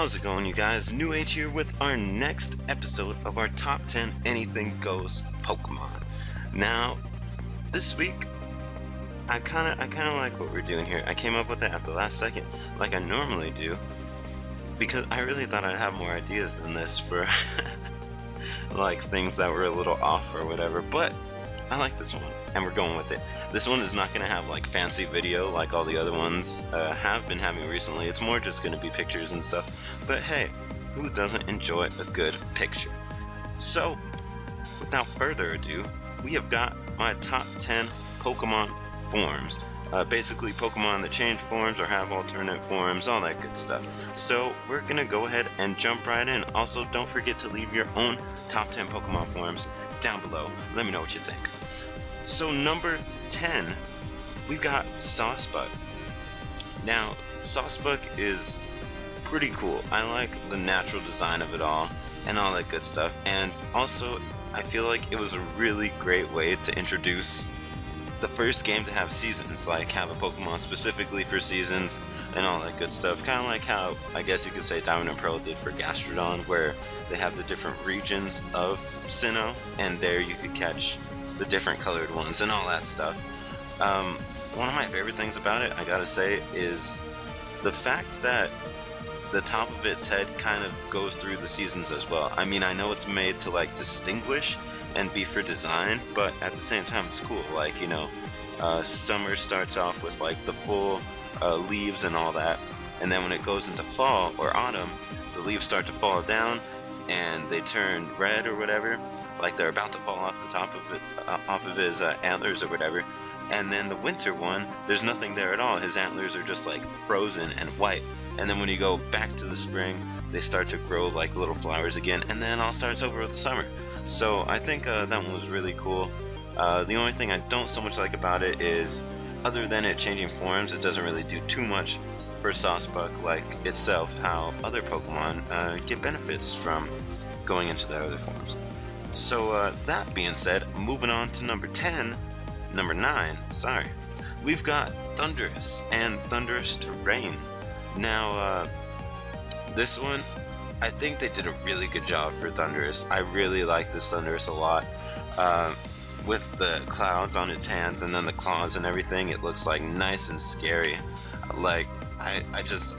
How's it going, you guys? NewAge here with our next episode of our top 10 anything goes Pokemon. Now, this week, I kind of like what we're doing here. I came up with it at the last second, like I normally do, because I really thought I'd have more ideas than this for like things that were a little off or whatever. But I like this one, and we're going with it. This one is not going to have like fancy video like all the other ones have been having recently. It's more just going to be pictures and stuff. But hey, who doesn't enjoy a good picture? So, without further ado, we have got my top 10 Pokemon forms. Basically Pokemon that change forms or have alternate forms, all that good stuff. So we're gonna go ahead and jump right in. Also, don't forget to leave your own top 10 Pokemon forms down below. Let me know what you think. So number 10, we've got Saucebug. Now, Saucebug is pretty cool. I like the natural design of it all and all that good stuff. And also, I feel like it was a really great way to introduce the first game to have seasons, like have a Pokemon specifically for seasons and all that good stuff. Kind of like how, I guess you could say, Diamond and Pearl did for Gastrodon, where they have the different regions of Sinnoh, and there you could catch the different colored ones and all that stuff. One of my favorite things about it, I gotta say, is the fact that the top of its head kind of goes through the seasons as well. I mean, I know it's made to like distinguish and be for design, but at the same time it's cool. Like, you know, summer starts off with like the full leaves and all that, and then when it goes into fall or autumn, the leaves start to fall down and they turn red or whatever, like they're about to fall off the top of it, off of his antlers or whatever. And then the winter one, there's nothing there at all. His antlers are just like frozen and white. And then when you go back to the spring, they start to grow like little flowers again, and then all starts over with the summer. So I think that one was really cool. The only thing I don't so much like about it is, other than it changing forms, it doesn't really do too much for Saucebug like itself, how other Pokemon get benefits from going into their other forms. So that being said, moving on to number 9, sorry, we've got Thundurus and Thundurus Terrain. Now, this one, I think they did a really good job for Thundurus. I really like this Thundurus a lot. With the clouds on its hands and then the claws and everything, it looks like nice and scary. Like, I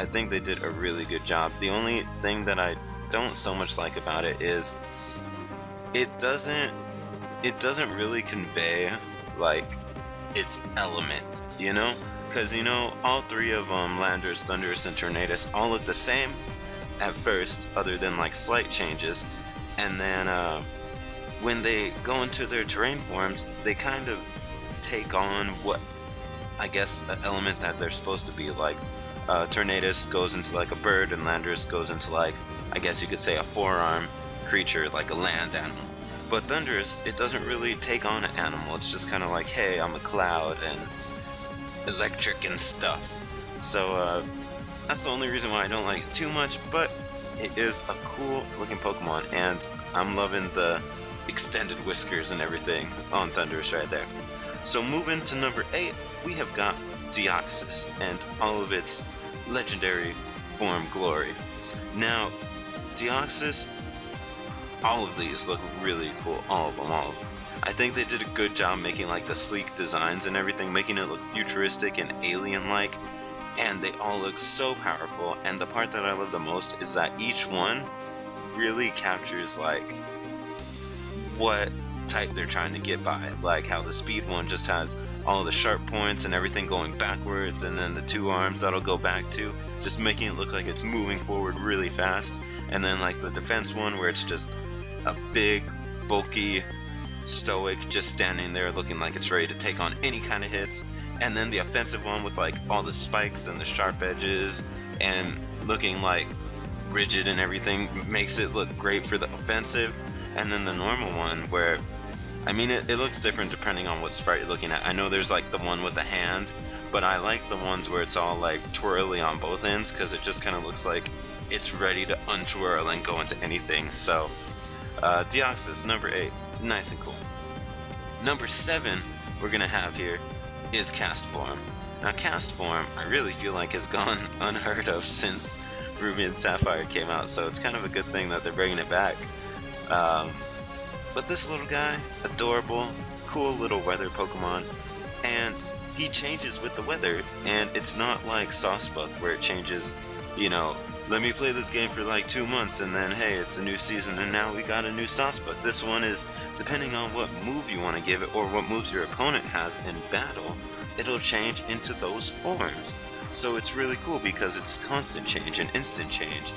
think they did a really good job. The only thing that I don't so much like about it is it doesn't really convey like its element, you know? Because, you know, all three of them, Landorus, Thundurus, and Tornadus, all look the same at first, other than like slight changes. And then when they go into their terrain forms, they kind of take on what, I guess, an element that they're supposed to be. Like, Tornadus goes into like a bird, and Landorus goes into like, I guess you could say, a four-arm creature, like a land animal. But Thundurus, it doesn't really take on an animal. It's just kind of like, hey, I'm a cloud, and electric and stuff. So that's the only reason why I don't like it too much, but it is a cool looking Pokemon, and I'm loving the extended whiskers and everything on Thundurus right there. So moving to number 8, we have got Deoxys and all of its legendary form glory. Now, Deoxys, all of these look really cool, all of them. I think they did a good job making like the sleek designs and everything, making it look futuristic and alien-like, and they all look so powerful. And the part that I love the most is that each one really captures like what type they're trying to get by. Like how the speed one just has all the sharp points and everything going backwards, and then the two arms that'll go back to, just making it look like it's moving forward really fast. And then like the defense one, where it's just a big, bulky, stoic, just standing there looking like it's ready to take on any kind of hits. And then the offensive one with like all the spikes and the sharp edges and looking like rigid and everything, makes it look great for the offensive. And then the normal one, where, I mean, it looks different depending on what sprite you're looking at. I know there's like the one with the hand, but I like the ones where it's all like twirly on both ends, because it just kind of looks like it's ready to untwirl and go into anything. So Deoxys, number 8, nice and cool. Number 7 we're gonna have here is Castform. Now Castform, I really feel like has gone unheard of since Ruby and Sapphire came out, so it's kind of a good thing that they're bringing it back. But this little guy, adorable, cool little weather Pokemon, and he changes with the weather, and it's not like Saucebuck where it changes, let me play this game for like 2 months and then hey, it's a new season and now we got a new Saucebuck. This one is, depending on what move you want to give it or what moves your opponent has in battle, it'll change into those forms. So it's really cool because it's constant change and instant change.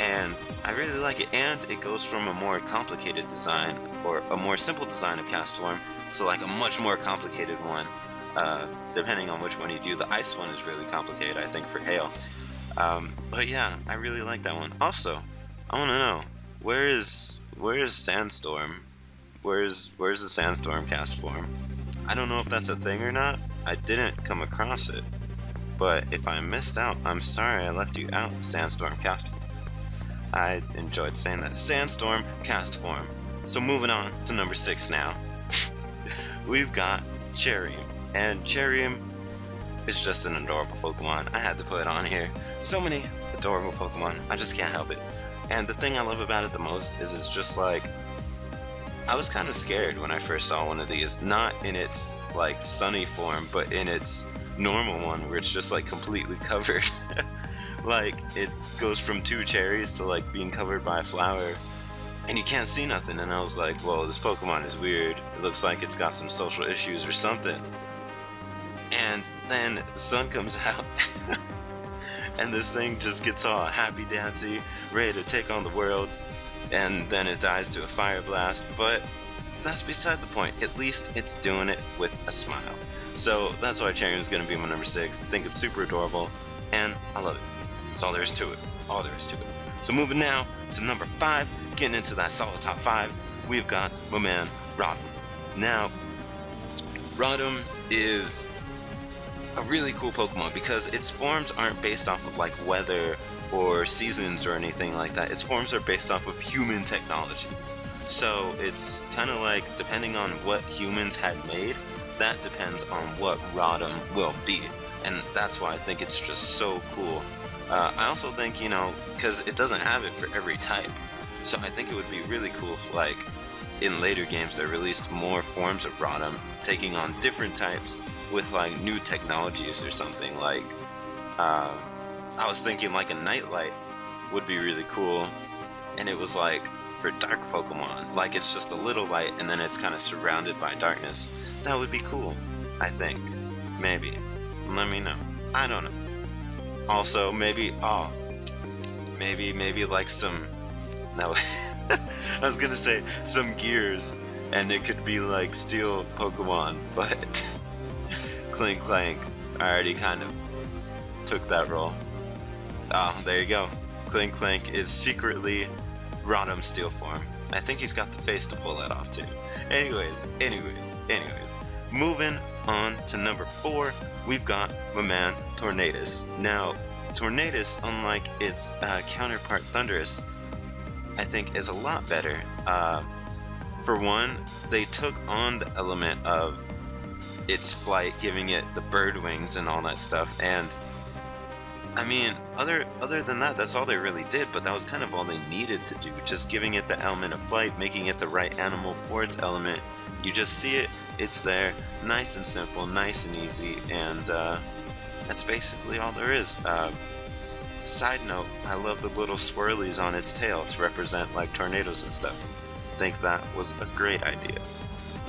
And I really like it, and it goes from a more complicated design or a more simple design of Castform to like a much more complicated one, depending on which one you do. The ice one is really complicated, I think, for Hail. But yeah, I really like that one. Also, I want to know, where is Sandstorm? Where's the Sandstorm Castform? I don't know if that's a thing or not. I didn't come across it. But if I missed out, I'm sorry I left you out, Sandstorm Castform. I enjoyed saying that. Sandstorm Castform. So moving on to number 6 now. We've got Cherrium. And Cherrium is just an adorable Pokemon. I had to put it on here. So many adorable Pokemon. I just can't help it. And the thing I love about it the most is it's just like, I was kind of scared when I first saw one of these. Not in its like sunny form, but in its normal one where it's just like completely covered. Like it goes from 2 cherries to like being covered by a flower and you can't see nothing. And I was like, whoa, this Pokemon is weird. It looks like it's got some social issues or something. And then the sun comes out and this thing just gets all happy dancy, ready to take on the world, and then it dies to a fire blast. But that's beside the point. At least it's doing it with a smile. So that's why Cherrium's gonna be my number 6. I think it's super adorable and I love it. That's all there is to it. All there is to it. So moving now to number 5, getting into that solid top 5, we've got my man Rotom. Now, Rotom is a really cool Pokemon because its forms aren't based off of like weather or seasons or anything like that. Its forms are based off of human technology. So it's kind of like, depending on what humans had made, that depends on what Rotom will be. And that's why I think it's just so cool. I also think, because it doesn't have it for every type. So I think it would be really cool if, like, in later games they released more forms of Rotom, taking on different types with, like, new technologies or something. Like, I was thinking, like, a Nightlight would be really cool. And it was, like, for dark Pokemon. Like, it's just a little light and then it's kind of surrounded by darkness. That would be cool, I think. Maybe. Let me know. I don't know. Also, maybe like some, no, I was gonna say some gears, and it could be like steel Pokemon, but Clink Clank, I already kind of took that role. Oh, there you go. Clink Clank is secretly Rotom steel form. I think he's got the face to pull that off too. Anyways, moving on to number 4, we've got my man Tornadus. Now, Tornadus, unlike its counterpart Thundurus, I think is a lot better. For one, they took on the element of its flight, giving it the bird wings and all that stuff. And I mean, other than that, that's all they really did. But that was kind of all they needed to do, just giving it the element of flight, making it the right animal for its element. You just see it, it's there, nice and simple, nice and easy, and that's basically all there is. Side note, I love the little swirlies on its tail to represent like tornadoes and stuff. I think that was a great idea.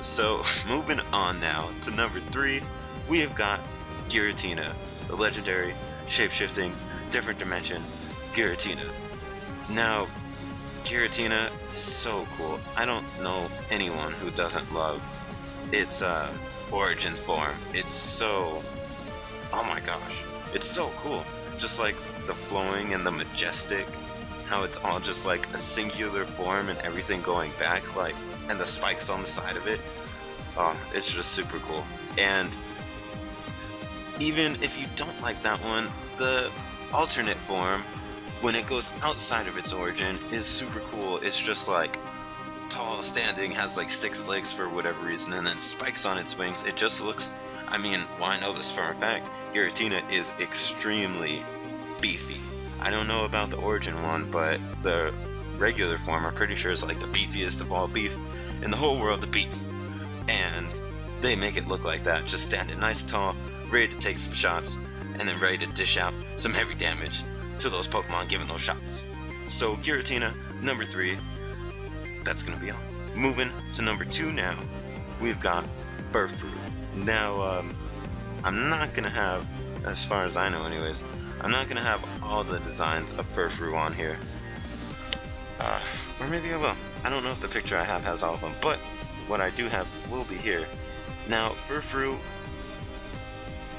So, moving on now to number 3, we have got Giratina, the legendary, shape-shifting, different dimension, Giratina. Now, Giratina is so cool. I don't know anyone who doesn't love its origin form. It's so, oh my gosh, it's so cool. Just like the flowing and the majestic, how it's all just like a singular form and everything going back, like, and the spikes on the side of it. Oh, it's just super cool. And even if you don't like that one, the alternate form, when it goes outside of its origin, is super cool. It's just like tall, standing, has like 6 legs for whatever reason, and then spikes on its wings. It just looks, I mean, well, I know this for a fact, Giratina is extremely beefy. I don't know about the origin one, but the regular form I'm pretty sure is like the beefiest of all beef in the whole world, the beef. And they make it look like that, just standing nice and tall, ready to take some shots, and then ready to dish out some heavy damage to those Pokemon giving those shots. So Giratina, number 3, that's gonna be all. Moving to number 2 now, we've got Burfrou. Now, I'm not gonna have, as far as I know anyways, I'm not gonna have all the designs of Furfrou on here. Or maybe I will. I don't know if the picture I have has all of them, but what I do have will be here. Now, Furfrou,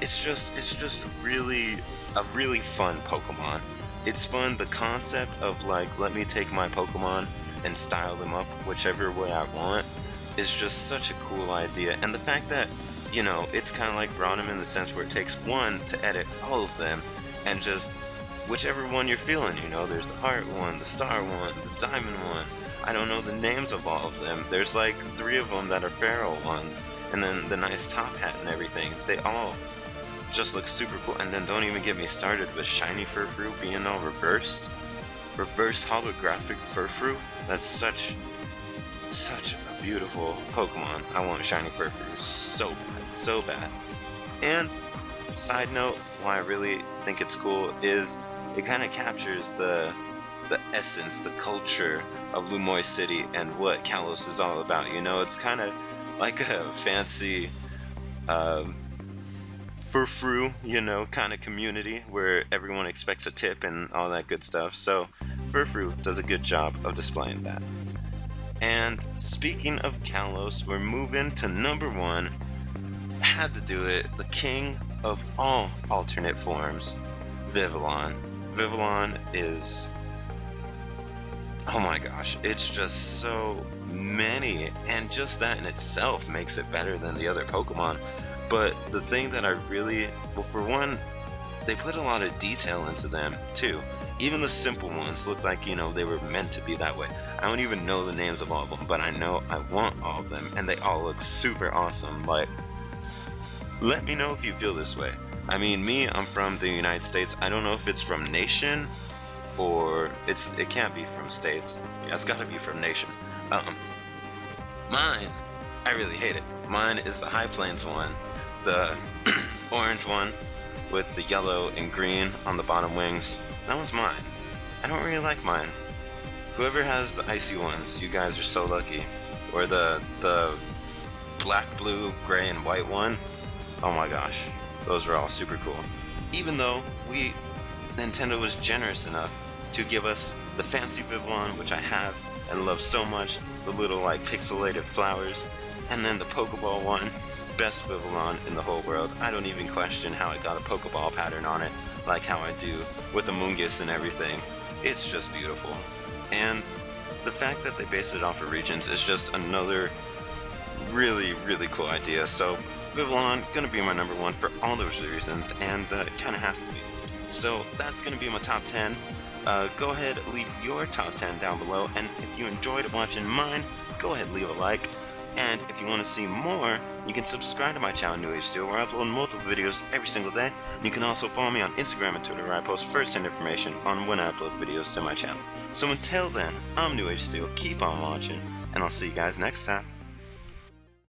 it's just really a really fun Pokemon. It's fun, the concept of like, let me take my Pokemon and style them up whichever way I want is just such a cool idea. And the fact that, you know, it's kind of like Rotom in the sense where it takes one to edit all of them and just whichever one you're feeling, you know, there's the heart one, the star one, the diamond one. I don't know the names of all of them. There's like 3 of them that are feral ones, and then the nice top hat and everything. They all just look super cool. And then don't even get me started with shiny Furfrou being all reversed. Reverse holographic Furfrou. That's such a beautiful Pokemon. I want shiny Furfrou so bad. And side note, why I really think it's cool is it kind of captures the essence, the culture of Lumoy City and what Kalos is all about. You know, it's kind of like a fancy Furfrou, you know, kind of community where everyone expects a tip and all that good stuff. So Furfrou does a good job of displaying that. And speaking of Kalos, we're moving to number 1. I had to do it. The king of all alternate forms, Vivillon. Vivillon is, oh my gosh, it's just so many, and just that in itself makes it better than the other Pokemon. But the thing that I really, well, for one, they put a lot of detail into them too. Even the simple ones look like, you know, they were meant to be that way. I don't even know the names of all of them, but I know I want all of them, and they all look super awesome. Like, let me know if you feel this way. I mean, me, I'm from the United States. I don't know if it's from Nation or it can't be from States. Yeah, it's gotta be from Nation. Mine, I really hate it. Mine is the High Plains one, the orange one with the yellow and green on the bottom wings. That one's mine. I don't really like mine. Whoever has the icy ones, you guys are so lucky. Or the black, blue, gray, and white one. Oh my gosh, those are all super cool. Even though Nintendo was generous enough to give us the fancy Vivillon, which I have and love so much, the little like pixelated flowers, and then the Pokeball one, best Vivillon in the whole world. I don't even question how it got a Pokeball pattern on it, like how I do with the Mungus and everything. It's just beautiful. And the fact that they based it off of regions is just another really, really cool idea. So Vivillon gonna be my number 1 for all those reasons, and it kind of has to be. So that's gonna be my top 10. Go ahead, leave your top 10 down below, and if you enjoyed watching mine, go ahead, leave a like. And if you want to see more, you can subscribe to my channel, NewAgeSteel, where I upload multiple videos every single day. And you can also follow me on Instagram and Twitter, where I post first-hand information on when I upload videos to my channel. So until then, I'm NewAgeSteel, keep on watching, and I'll see you guys next time.